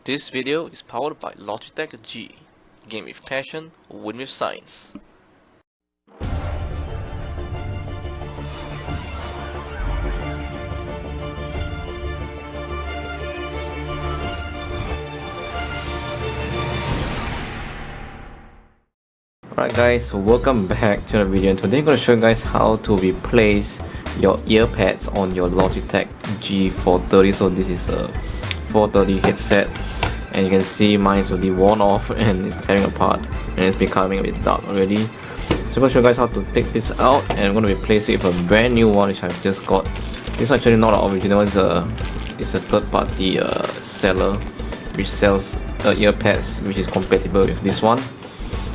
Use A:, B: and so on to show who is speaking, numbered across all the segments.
A: This video is powered by Logitech G. Game with passion, win with science.
B: Alright guys, so welcome back to the video, and today I'm going to show you guys how to replace your ear pads on your Logitech G430. So this is a 430 headset, and you can see mine is already worn off and it's tearing apart and it's becoming a bit dark already. So I'm going to show you guys how to take this out, and I'm going to replace it with a brand new one which I've just got. This is actually not an original, it's a third party seller which sells ear pads which is compatible with this one.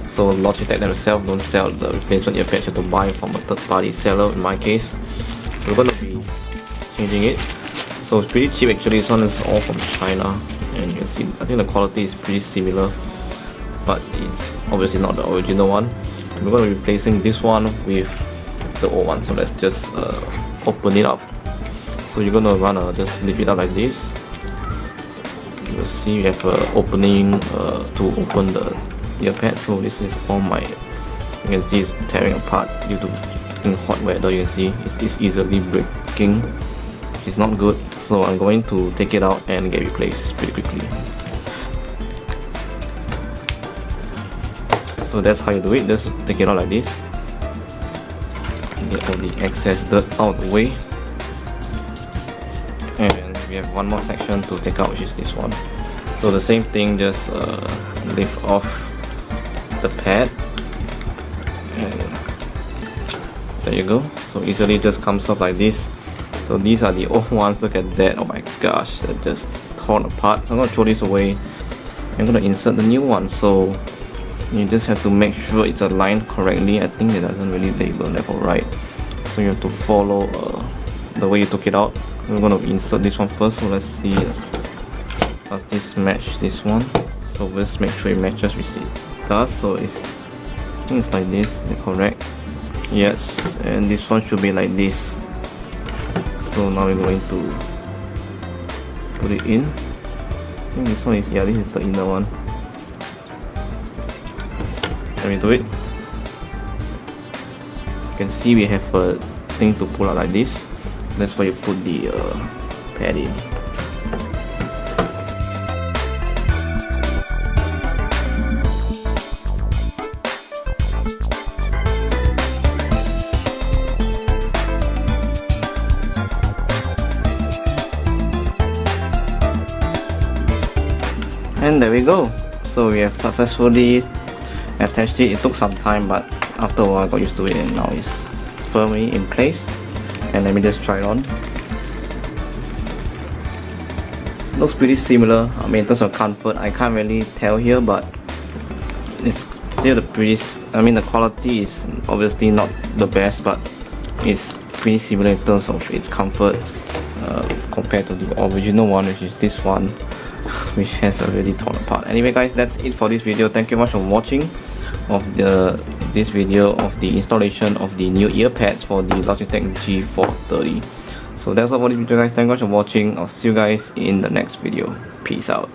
B: So Logitech themselves don't sell the replacement ear pads, you have to buy from a third party seller in my case. So we're going to be changing it. So it's pretty cheap actually. This one is all from China, and you can see I think the quality is pretty similar, but it's obviously not the original one. We're going to be replacing this one with the old one. So let's just open it up. So you're going to just lift it up like this. You'll see we have an opening to open the ear pad. So this is all my, you can see it's tearing apart due to in hot weather. You can see it's easily breaking. It's not good, so I'm going to take it out and get replaced pretty quickly. So that's how you do it. Just take it out like this, get all the excess dirt out of the way, and we have one more section to take out, which is this one. So the same thing, just lift off the pad, and there you go. So easily just comes off like this. So these are the old ones. Look at that. Oh my gosh, they're just torn apart. So I'm going to throw this away. I'm going to insert the new one. So you just have to make sure it's aligned correctly. I think it doesn't really label left or right, so you have to follow the way you took it out. We're going to insert this one first. So let's see, does this match this one? So let's make sure it matches, which it does. So I think it's like this. Is it correct? Yes, and this one should be like this. So now we're going to put it in. I think this one is, yeah, this is the inner one. Let me do it. You can see we have a thing to pull out like this. That's where you put the pad in. And there we go. So we have successfully attached it. It took some time, but after a while I got used to it, and now it's firmly in place. And let me just try it on. Looks pretty similar. I mean, in terms of comfort, I can't really tell here, but it's still the quality is obviously not the best, but it's pretty similar in terms of its comfort compared to the original one, which is this one, which has already torn apart. Anyway guys, that's it for this video. Thank you much for watching this video of the installation of the new ear pads for the Logitech G430. So that's all for this video guys. Thank you much for watching. I'll see you guys in the next video. Peace out.